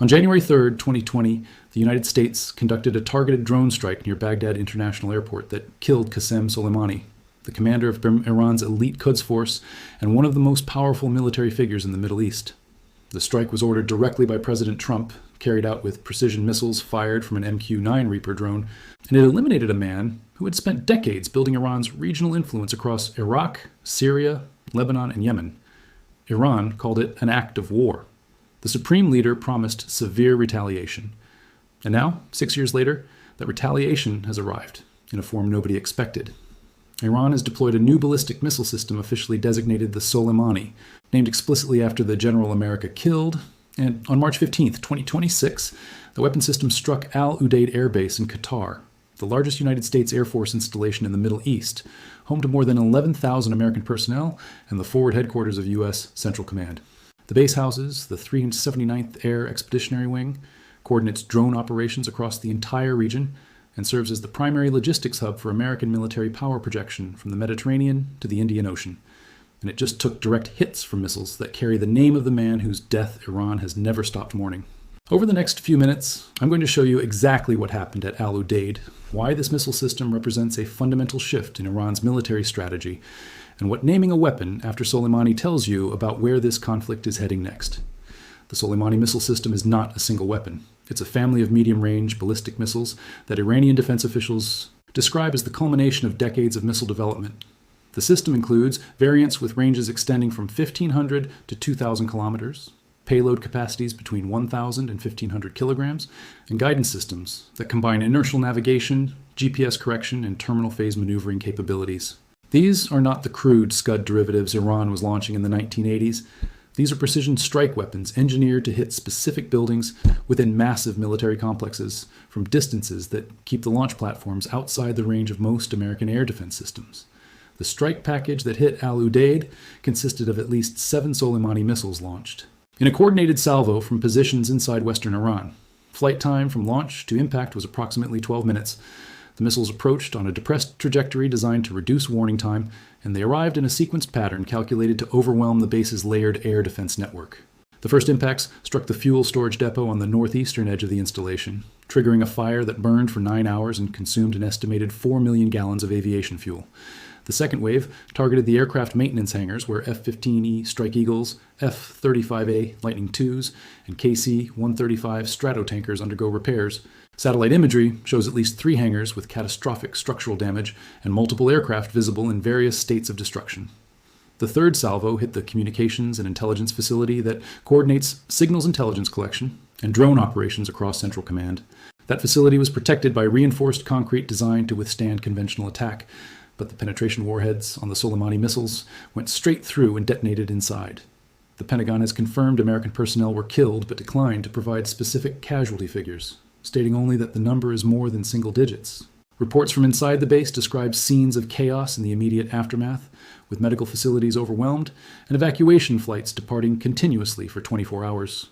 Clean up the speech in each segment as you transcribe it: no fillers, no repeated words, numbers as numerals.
On January 3, 2020, the United States conducted a targeted drone strike near Baghdad International Airport that killed Qasem Soleimani, the commander of Iran's elite Quds Force and one of the most powerful military figures in the Middle East. The strike was ordered directly by President Trump, carried out with precision missiles fired from an MQ-9 Reaper drone, and it eliminated a man who had spent decades building Iran's regional influence across Iraq, Syria, Lebanon, and Yemen. Iran called it an act of war. The supreme leader promised severe retaliation. And now, 6 years later, that retaliation has arrived in a form nobody expected. Iran has deployed a new ballistic missile system officially designated the Soleimani, named explicitly after the general America killed. And on March 15, 2026, the weapon system struck Al Udeid Air Base in Qatar, the largest United States Air Force installation in the Middle East, home to more than 11,000 American personnel and the forward headquarters of U.S. Central Command. The base houses the 379th Air Expeditionary Wing, coordinates drone operations across the entire region, and serves as the primary logistics hub for American military power projection from the Mediterranean to the Indian Ocean. And it just took direct hits from missiles that carry the name of the man whose death Iran has never stopped mourning. Over the next few minutes, I'm going to show you exactly what happened at Al Udeid, why this missile system represents a fundamental shift in Iran's military strategy, and what naming a weapon after Soleimani tells you about where this conflict is heading next. The Soleimani missile system is not a single weapon. It's a family of medium-range ballistic missiles that Iranian defense officials describe as the culmination of decades of missile development. The system includes variants with ranges extending from 1,500 to 2,000 kilometers, payload capacities between 1,000 and 1,500 kilograms, and guidance systems that combine inertial navigation, GPS correction, and terminal phase maneuvering capabilities. These are not the crude Scud derivatives Iran was launching in the 1980s. These are precision strike weapons engineered to hit specific buildings within massive military complexes from distances that keep the launch platforms outside the range of most American air defense systems. The strike package that hit Al Udeid consisted of at least 7 Soleimani missiles launched, in a coordinated salvo from positions inside western Iran. Flight time from launch to impact was approximately 12 minutes. The missiles approached on a depressed trajectory designed to reduce warning time, and they arrived in a sequenced pattern calculated to overwhelm the base's layered air defense network. The first impacts struck the fuel storage depot on the northeastern edge of the installation, triggering a fire that burned for 9 hours and consumed an estimated 4 million gallons of aviation fuel. The second wave targeted the aircraft maintenance hangars where F-15E Strike Eagles, F-35A Lightning IIs, and KC-135 Stratotankers undergo repairs. Satellite imagery shows at least 3 hangars with catastrophic structural damage and multiple aircraft visible in various states of destruction. The third salvo hit the communications and intelligence facility that coordinates signals intelligence collection and drone operations across Central Command. That facility was protected by reinforced concrete designed to withstand conventional attack, but the penetration warheads on the Soleimani missiles went straight through and detonated inside. The Pentagon has confirmed American personnel were killed but declined to provide specific casualty figures, stating only that the number is more than single digits. Reports from inside the base describe scenes of chaos in the immediate aftermath, with medical facilities overwhelmed and evacuation flights departing continuously for 24 hours.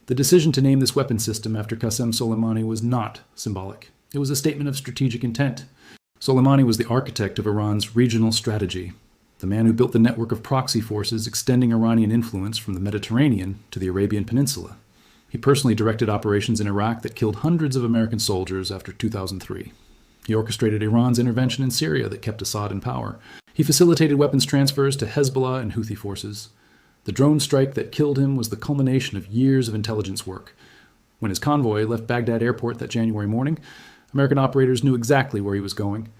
The decision to name this weapon system after Qasem Soleimani was not symbolic. It was a statement of strategic intent. Soleimani was the architect of Iran's regional strategy, the man who built the network of proxy forces extending Iranian influence from the Mediterranean to the Arabian Peninsula. He personally directed operations in Iraq that killed hundreds of American soldiers after 2003. He orchestrated Iran's intervention in Syria that kept Assad in power. He facilitated weapons transfers to Hezbollah and Houthi forces. The drone strike that killed him was the culmination of years of intelligence work. When his convoy left Baghdad airport that January morning, American operators knew exactly where he was going.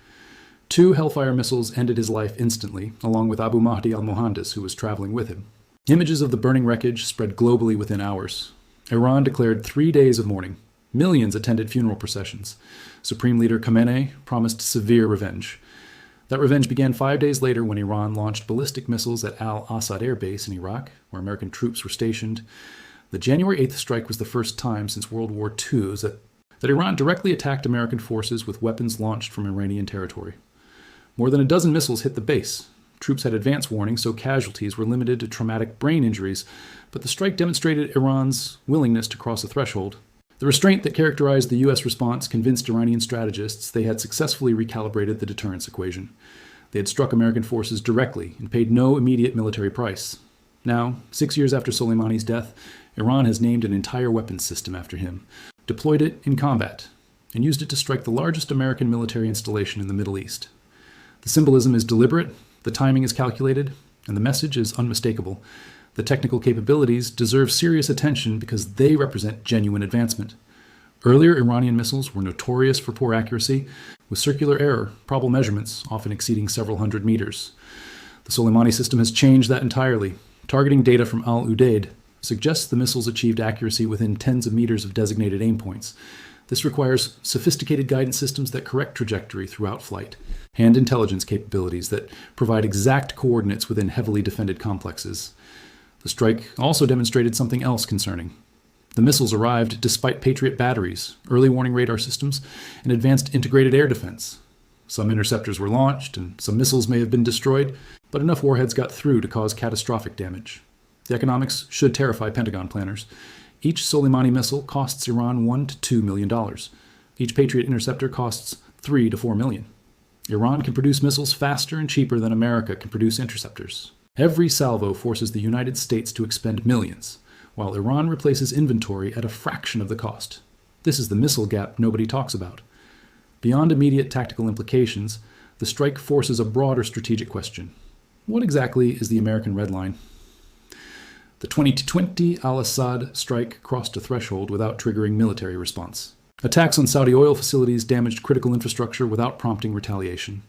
2 Hellfire missiles ended his life instantly, along with Abu Mahdi al-Mohandes, who was traveling with him. Images of the burning wreckage spread globally within hours. Iran declared 3 days of mourning. Millions attended funeral processions. Supreme Leader Khamenei promised severe revenge. That revenge began 5 days later when Iran launched ballistic missiles at Al-Assad Air Base in Iraq, where American troops were stationed. The January 8th strike was the first time since World War II that Iran directly attacked American forces with weapons launched from Iranian territory. More than a dozen missiles hit the base. Troops had advance warning, so casualties were limited to traumatic brain injuries, but the strike demonstrated Iran's willingness to cross a threshold. The restraint that characterized the U.S. response convinced Iranian strategists they had successfully recalibrated the deterrence equation. They had struck American forces directly and paid no immediate military price. Now, 6 years after Soleimani's death, Iran has named an entire weapons system after him, deployed it in combat, and used it to strike the largest American military installation in the Middle East. The symbolism is deliberate, the timing is calculated, and the message is unmistakable. The technical capabilities deserve serious attention because they represent genuine advancement. Earlier Iranian missiles were notorious for poor accuracy, with circular error, probable measurements often exceeding several hundred meters. The Soleimani system has changed that entirely. Targeting data from Udeid suggests the missiles achieved accuracy within tens of meters of designated aim points. This requires sophisticated guidance systems that correct trajectory throughout flight, and intelligence capabilities that provide exact coordinates within heavily defended complexes. The strike also demonstrated something else concerning. The missiles arrived despite Patriot batteries, early warning radar systems, and advanced integrated air defense. Some interceptors were launched, and some missiles may have been destroyed, but enough warheads got through to cause catastrophic damage. The economics should terrify Pentagon planners. Each Soleimani missile costs Iran $1 to $2 million. Each Patriot interceptor costs $3 to $4 million. Iran can produce missiles faster and cheaper than America can produce interceptors. Every salvo forces the United States to expend millions, while Iran replaces inventory at a fraction of the cost. This is the missile gap nobody talks about. Beyond immediate tactical implications, the strike forces a broader strategic question. What exactly is the American red line? The 2020 al-Assad strike crossed a threshold without triggering military response. Attacks on Saudi oil facilities damaged critical infrastructure without prompting retaliation.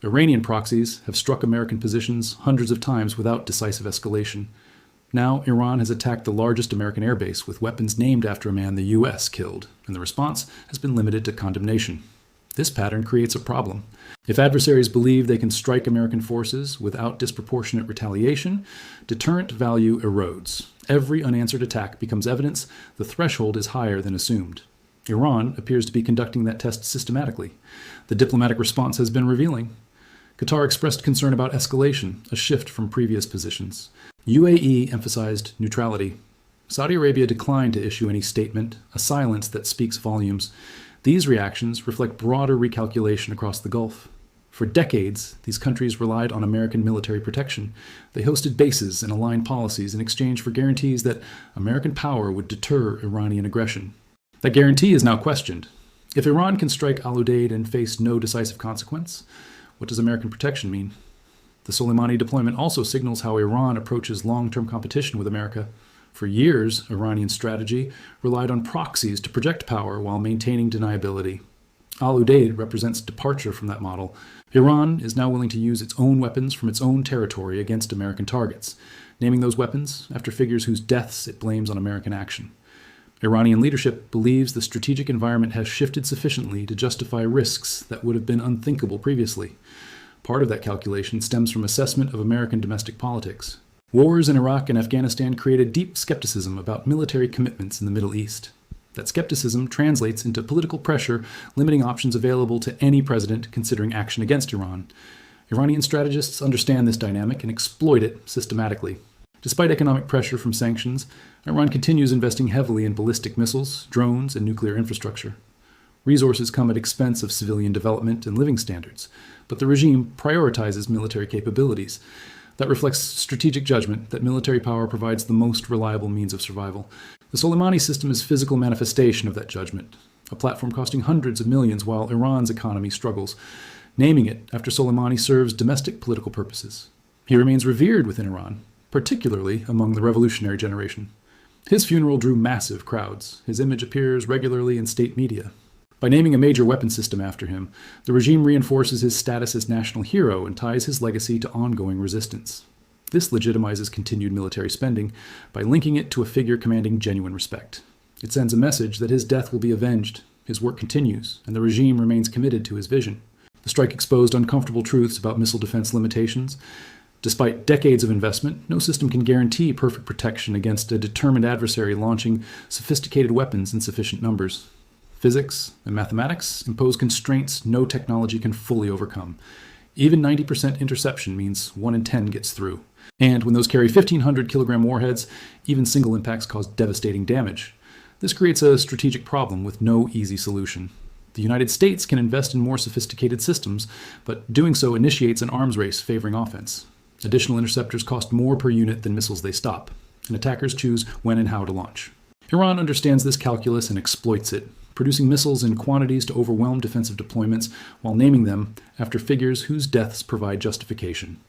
Iranian proxies have struck American positions hundreds of times without decisive escalation. Now, Iran has attacked the largest American airbase with weapons named after a man the U.S. killed, and the response has been limited to condemnation. This pattern creates a problem. If adversaries believe they can strike American forces without disproportionate retaliation, deterrent value erodes. Every unanswered attack becomes evidence the threshold is higher than assumed. Iran appears to be conducting that test systematically. The diplomatic response has been revealing. Qatar expressed concern about escalation, a shift from previous positions. UAE emphasized neutrality. Saudi Arabia declined to issue any statement, a silence that speaks volumes. These reactions reflect broader recalculation across the Gulf. For decades, these countries relied on American military protection. They hosted bases and aligned policies in exchange for guarantees that American power would deter Iranian aggression. That guarantee is now questioned. If Iran can strike al-Udeid and face no decisive consequence, what does American protection mean? The Soleimani deployment also signals how Iran approaches long-term competition with America. For years, Iranian strategy relied on proxies to project power while maintaining deniability. Al-Udeid represents departure from that model. Iran is now willing to use its own weapons from its own territory against American targets, naming those weapons after figures whose deaths it blames on American action. Iranian leadership believes the strategic environment has shifted sufficiently to justify risks that would have been unthinkable previously. Part of that calculation stems from assessment of American domestic politics. Wars in Iraq and Afghanistan created deep skepticism about military commitments in the Middle East. That skepticism translates into political pressure, limiting options available to any president considering action against Iran. Iranian strategists understand this dynamic and exploit it systematically. Despite economic pressure from sanctions, Iran continues investing heavily in ballistic missiles, drones, and nuclear infrastructure. Resources come at expense of civilian development and living standards, but the regime prioritizes military capabilities. That reflects strategic judgment that military power provides the most reliable means of survival. The Soleimani system is physical manifestation of that judgment, a platform costing hundreds of millions while Iran's economy struggles. Naming it after Soleimani serves domestic political purposes. He remains revered within Iran, particularly among the revolutionary generation. His funeral drew massive crowds. His image appears regularly in state media. By naming a major weapon system after him, the regime reinforces his status as national hero and ties his legacy to ongoing resistance. This legitimizes continued military spending by linking it to a figure commanding genuine respect. It sends a message that his death will be avenged, his work continues, and the regime remains committed to his vision. The strike exposed uncomfortable truths about missile defense limitations. Despite decades of investment, no system can guarantee perfect protection against a determined adversary launching sophisticated weapons in sufficient numbers. Physics and mathematics impose constraints no technology can fully overcome. Even 90% interception means 1 in 10 gets through. And when those carry 1,500 kilogram warheads, even single impacts cause devastating damage. This creates a strategic problem with no easy solution. The United States can invest in more sophisticated systems, but doing so initiates an arms race favoring offense. Additional interceptors cost more per unit than missiles they stop, and attackers choose when and how to launch. Iran understands this calculus and exploits it, producing missiles in quantities to overwhelm defensive deployments while naming them after figures whose deaths provide justification.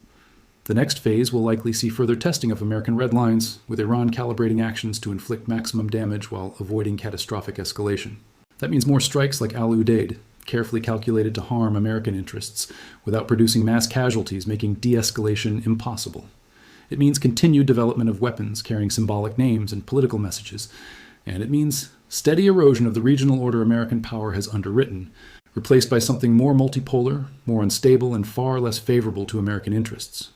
The next phase will likely see further testing of American red lines, with Iran calibrating actions to inflict maximum damage while avoiding catastrophic escalation. That means more strikes like Al Udeid, carefully calculated to harm American interests without producing mass casualties, making de-escalation impossible. It means continued development of weapons carrying symbolic names and political messages. And it means steady erosion of the regional order American power has underwritten, replaced by something more multipolar, more unstable, and far less favorable to American interests.